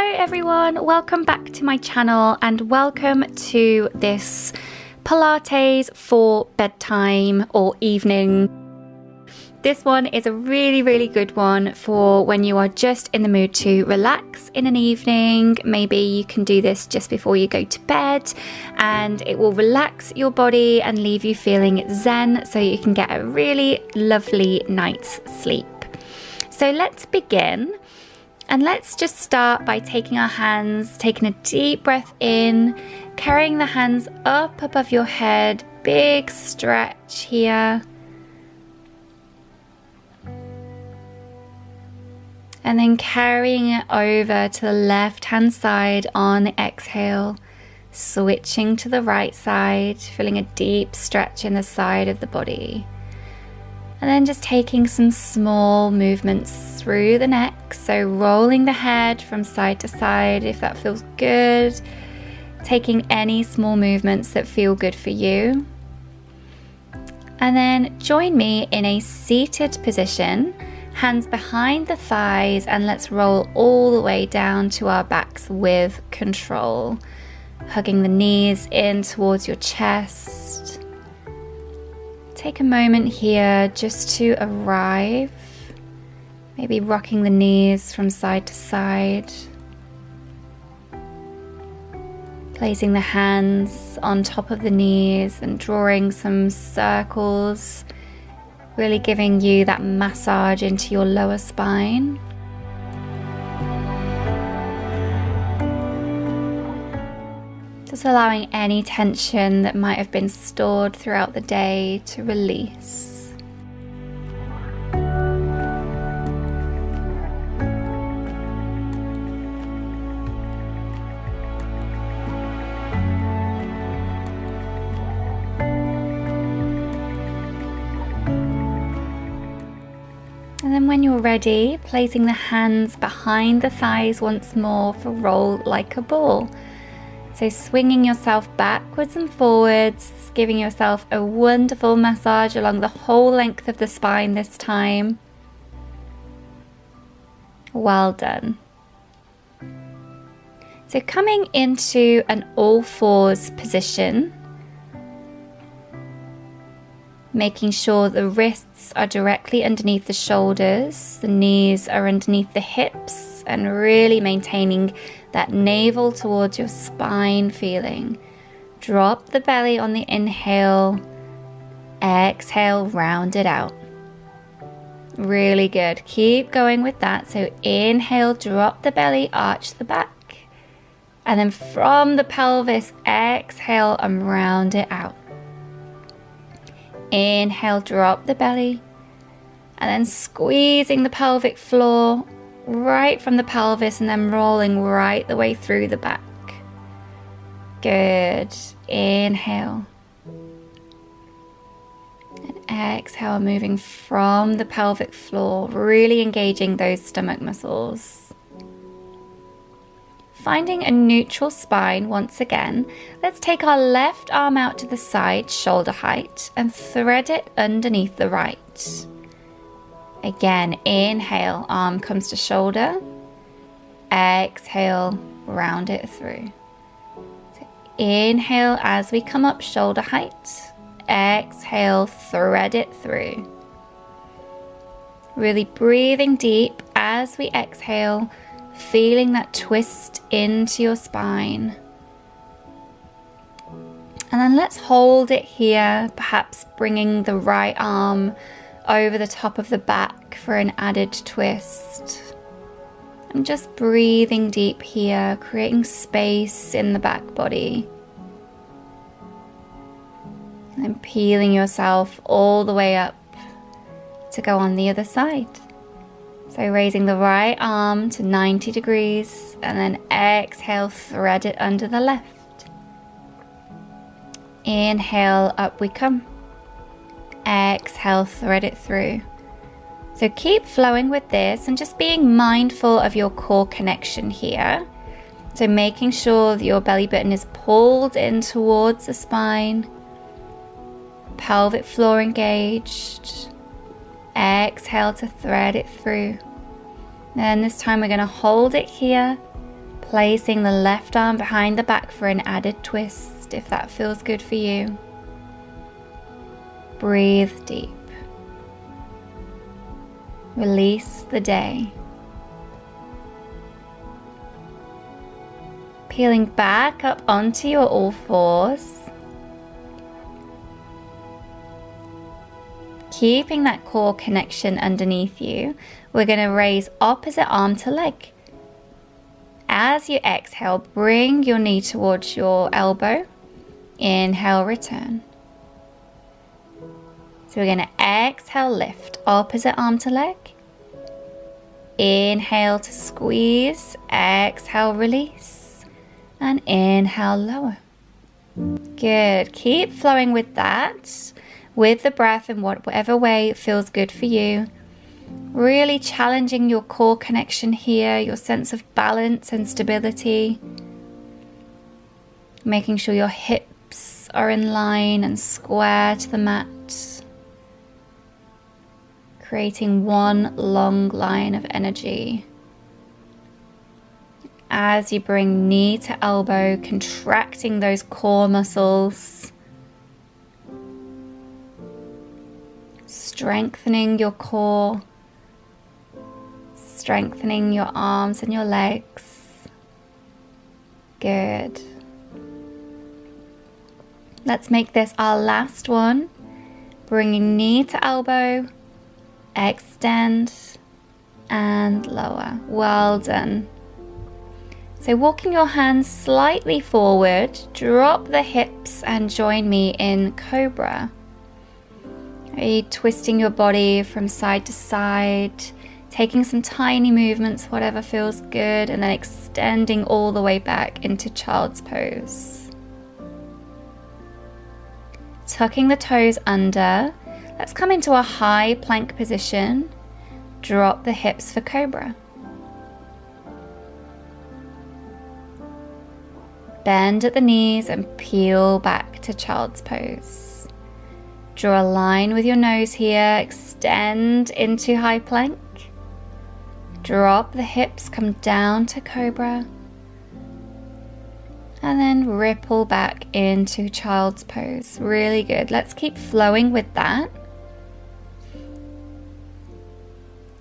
Hello everyone, welcome back to my channel and welcome to this Pilates for bedtime or evening. This one is a really good one for when you are just in the mood to relax in an evening. Maybe you can do this just before you go to bed and it will relax your body and leave you feeling zen so you can get a really lovely night's sleep. So let's begin. And let's just start by taking our hands, taking a deep breath in, carrying the hands up above your head, big stretch here. And then carrying it over to the left-hand side on the exhale, switching to the right side, feeling a deep stretch in the side of the body. And then just taking some small movements through the neck, so rolling the head from side to side if that feels good. Taking any small movements that feel good for you. And then join me in a seated position, hands behind the thighs, and let's roll all the way down to our backs with control. Hugging the knees in towards your chest. Take a moment here just to arrive, maybe rocking the knees from side to side, placing the hands on top of the knees and drawing some circles, really giving you that massage into your lower spine. Just allowing any tension that might have been stored throughout the day to release. And then when you're ready, placing the hands behind the thighs once more for roll like a ball. So swinging yourself backwards and forwards, giving yourself a wonderful massage along the whole length of the spine this time. Well done. So coming into an all fours position, making sure the wrists are directly underneath the shoulders, the knees are underneath the hips, and really maintaining that navel towards your spine feeling. Drop the belly on the inhale, exhale, round it out. Really good. Keep going with that. So inhale, drop the belly, arch the back. And then from the pelvis, exhale and round it out. Inhale, drop the belly. And then squeezing the pelvic floor right from the pelvis and then rolling right the way through the back. Good. Inhale. And exhale, moving from the pelvic floor, really engaging those stomach muscles. Finding a neutral spine once again, let's take our left arm out to the side, shoulder height, and thread it underneath the right. Again, inhale, arm comes to shoulder. Exhale, round it through. So inhale as we come up, shoulder height. Exhale, thread it through. Really breathing deep as we exhale, feeling that twist into your spine. And then let's hold it here, perhaps bringing the right arm over the top of the back for an added twist. And just breathing deep here, creating space in the back body. And then peeling yourself all the way up to go on the other side. So raising the right arm to 90 degrees and then exhale, thread it under the left. Inhale, up we come. Exhale, thread it through. So keep flowing with this and just being mindful of your core connection here. So making sure that your belly button is pulled in towards the spine. Pelvic floor engaged. Exhale to thread it through. And this time we're going to hold it here. Placing the left arm behind the back for an added twist if that feels good for you. Breathe deep. Release the day. Peeling back up onto your all fours. Keeping that core connection underneath you, we're going to raise opposite arm to leg. As you exhale, bring your knee towards your elbow. Inhale, return. So we're going to exhale, lift, opposite arm to leg. Inhale to squeeze, exhale, release, and inhale, lower. Good. Keep flowing with that, with the breath in whatever way it feels good for you. Really challenging your core connection here, your sense of balance and stability. Making sure your hips are in line and square to the mat. Creating one long line of energy. As you bring knee to elbow, contracting those core muscles. Strengthening your core. Strengthening your arms and your legs. Good. Let's make this our last one. Bringing knee to elbow. Extend and lower. Well done. So walking your hands slightly forward, drop the hips and join me in Cobra. Are you twisting your body from side to side, taking some tiny movements, whatever feels good, and then extending all the way back into child's pose. Tucking the toes under. Let's come into a high plank position. Drop the hips for Cobra. Bend at the knees and peel back to child's pose. Draw a line with your nose here. Extend into high plank. Drop the hips, come down to Cobra. And then ripple back into child's pose. Really good. Let's keep flowing with that.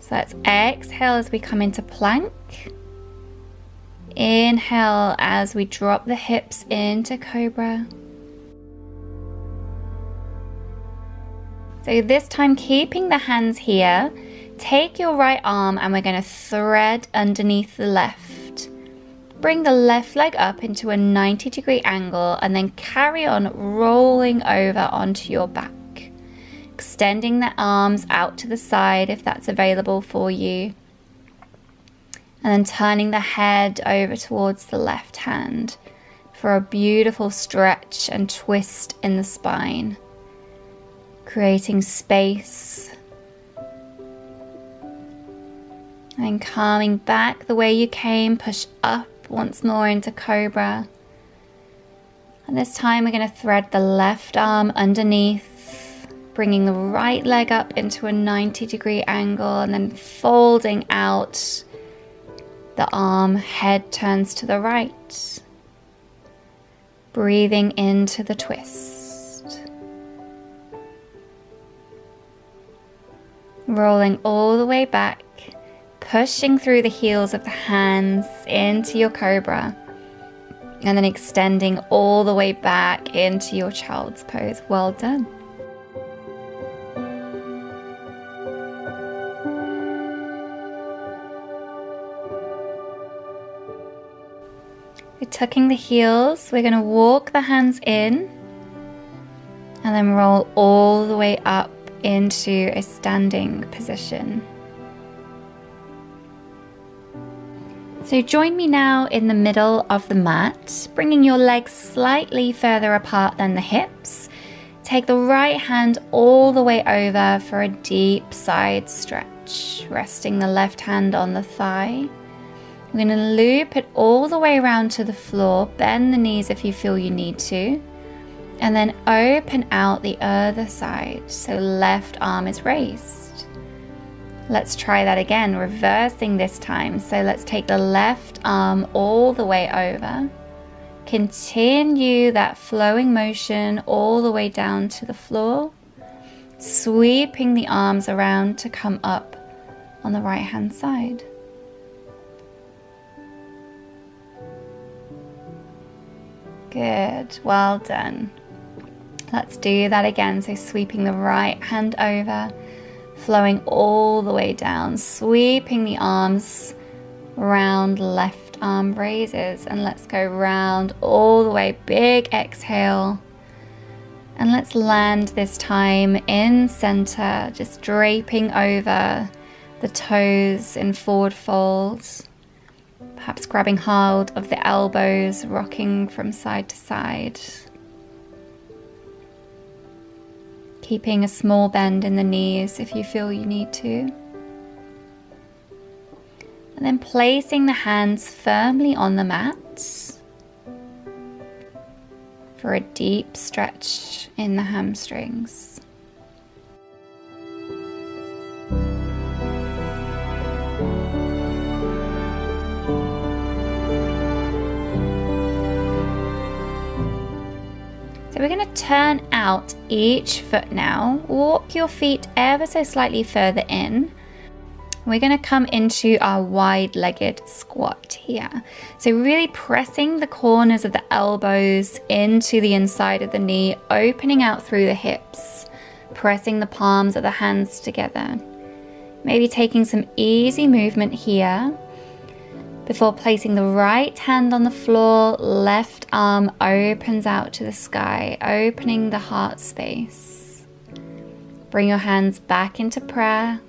So let's exhale as we come into plank. Inhale as we drop the hips into Cobra. So this time, keeping the hands here, take your right arm and we're going to thread underneath the left. Bring the left leg up into a 90-degree angle and then carry on rolling over onto your back. Extending the arms out to the side if that's available for you. And then turning the head over towards the left hand for a beautiful stretch and twist in the spine. Creating space. And calming back the way you came, push up once more into Cobra. And this time we're going to thread the left arm underneath. Bringing the right leg up into a 90-degree angle and then folding out the arm, head turns to the right. Breathing into the twist. Rolling all the way back, pushing through the heels of the hands into your Cobra. And then extending all the way back into your child's pose. Well done. We're tucking the heels, we're going to walk the hands in and then roll all the way up into a standing position. So join me now in the middle of the mat, bringing your legs slightly further apart than the hips. Take the right hand all the way over for a deep side stretch, resting the left hand on the thigh. We're going to loop it all the way around to the floor, bend the knees if you feel you need to, and then open out the other side, so left arm is raised. Let's try that again, reversing this time. So let's take the left arm all the way over. Continue that flowing motion all the way down to the floor, sweeping the arms around to come up on the right hand side. Good, well done. Let's do that again. So sweeping the right hand over, flowing all the way down, sweeping the arms round, left arm raises, and let's go round all the way. Big exhale, and let's land this time in center, just draping over the toes in forward folds, perhaps grabbing hold of the elbows, rocking from side to side, keeping a small bend in the knees if you feel you need to. And then placing the hands firmly on the mat for a deep stretch in the hamstrings. So we're going to turn out each foot now. Walk your feet ever so slightly further in. We're going to come into our wide-legged squat here. So really pressing the corners of the elbows into the inside of the knee, opening out through the hips, pressing the palms of the hands together. Maybe taking some easy movement here before placing the right hand on the floor, left arm opens out to the sky, opening the heart space. Bring your hands back into prayer.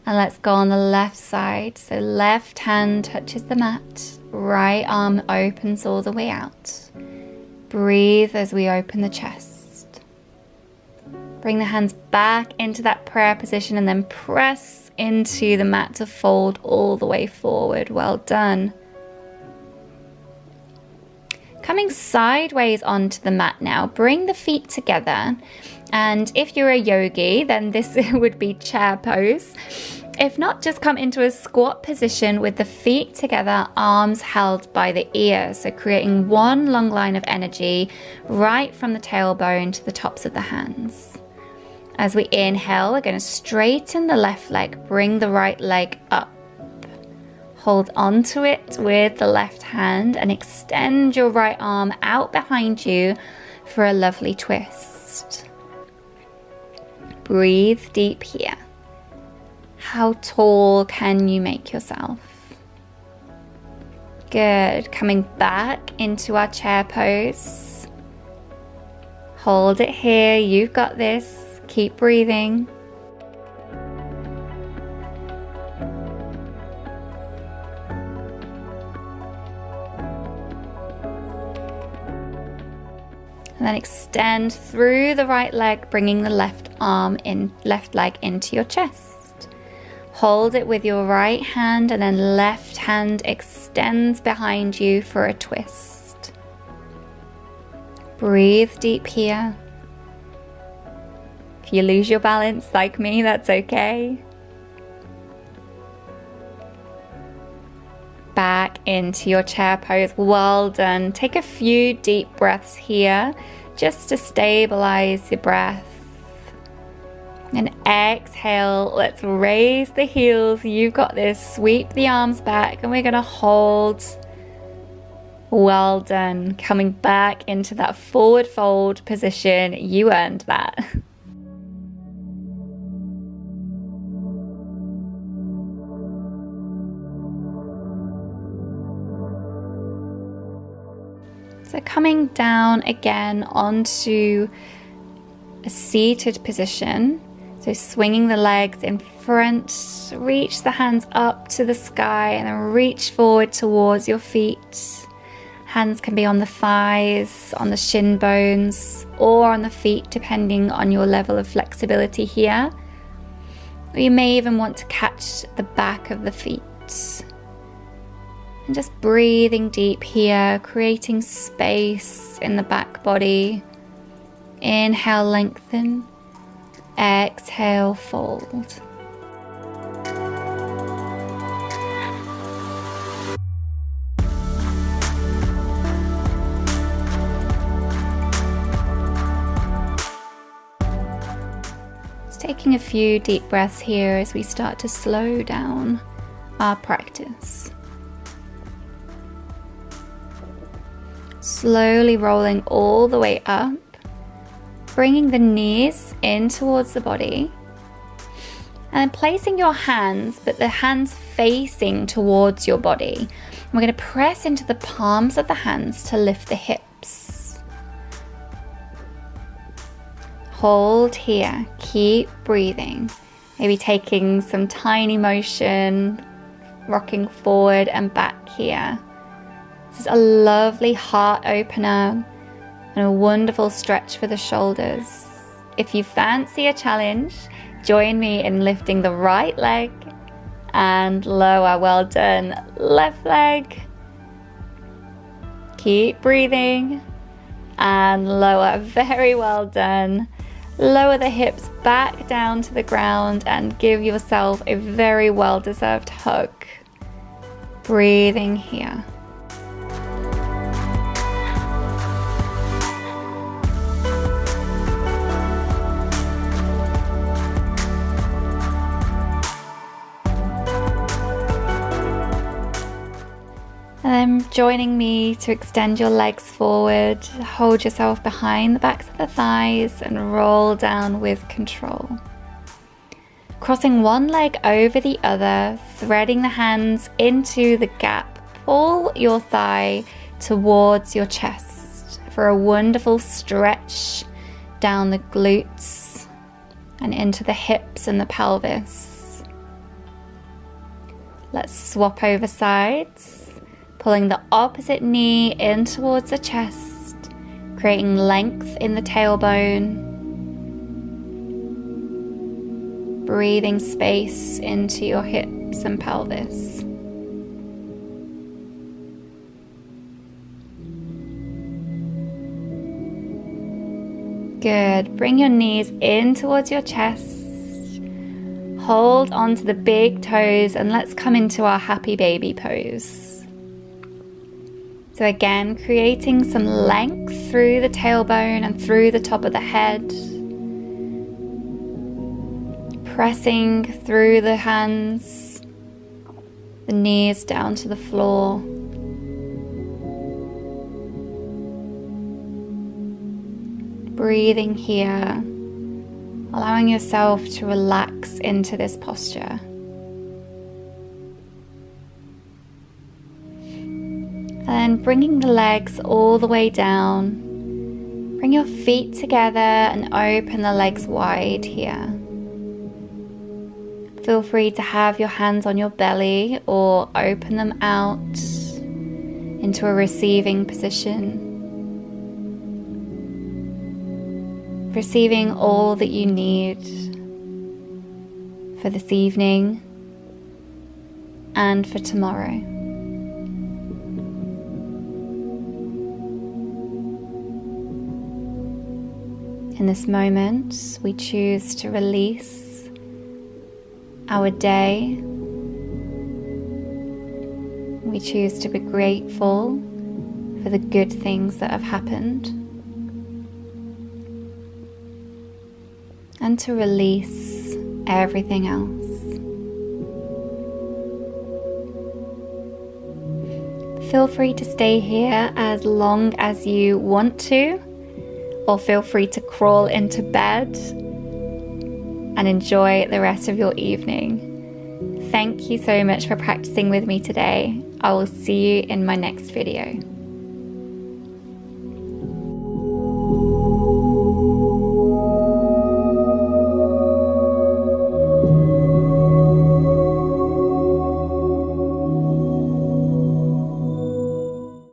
And let's go on the left side. So left hand touches the mat, right arm opens all the way out. Breathe as we open the chest. Bring the hands back into that prayer position and then press into the mat to fold all the way forward. Well done. Coming sideways onto the mat now, bring the feet together. And if you're a yogi, then this would be chair pose. If not, just come into a squat position with the feet together, arms held by the ear. So creating one long line of energy right from the tailbone to the tops of the hands. As we inhale, we're going to straighten the left leg, bring the right leg up. Hold onto it with the left hand and extend your right arm out behind you for a lovely twist. Breathe deep here. How tall can you make yourself? Good. Coming back into our chair pose. Hold it here. You've got this. Keep breathing. And then extend through the right leg, bringing the left leg into your chest. Hold it with your right hand and then left hand extends behind you for a twist. Breathe deep here. If you lose your balance like me, that's okay. Back into your chair pose. Well done. Take a few deep breaths here just to stabilize your breath. And exhale. Let's raise the heels. You've got this. Sweep the arms back and we're going to hold. Well done. Coming back into that forward fold position. You earned that. So coming down again onto a seated position. So swinging the legs in front, reach the hands up to the sky and then reach forward towards your feet. Hands can be on the thighs, on the shin bones, or on the feet depending on your level of flexibility here. Or you may even want to catch the back of the feet. And just breathing deep here, creating space in the back body. Inhale, lengthen. Exhale, fold. Taking a few deep breaths here as we start to slow down our practice. Slowly rolling all the way up, bringing the knees in towards the body, and then placing your hands, but the hands facing towards your body. We're going to press into the palms of the hands to lift the hips. Hold here, keep breathing. Maybe taking some tiny motion, rocking forward and back here. This is a lovely heart opener and a wonderful stretch for the shoulders. If you fancy a challenge, join me in lifting the right leg and lower. Well done. Left leg. Keep breathing and lower. Very well done. Lower the hips back down to the ground and give yourself a very well-deserved hug. Breathing here. And then joining me to extend your legs forward, hold yourself behind the backs of the thighs and roll down with control. Crossing one leg over the other, threading the hands into the gap, pull your thigh towards your chest for a wonderful stretch down the glutes and into the hips and the pelvis. Let's swap over sides. Pulling the opposite knee in towards the chest, creating length in the tailbone. Breathing space into your hips and pelvis. Good. Bring your knees in towards your chest. Hold onto the big toes and let's come into our happy baby pose. So again, creating some length through the tailbone and through the top of the head. Pressing through the hands, the knees down to the floor. Breathing here, allowing yourself to relax into this posture. And bringing the legs all the way down. Bring your feet together and open the legs wide here. Feel free to have your hands on your belly or open them out into a receiving position. Receiving all that you need for this evening and for tomorrow. In this moment, we choose to release our day. We choose to be grateful for the good things that have happened and to release everything else. Feel free to stay here as long as you want to, or feel free to crawl into bed and enjoy the rest of your evening. Thank you so much for practicing with me today. I will see you in my next video.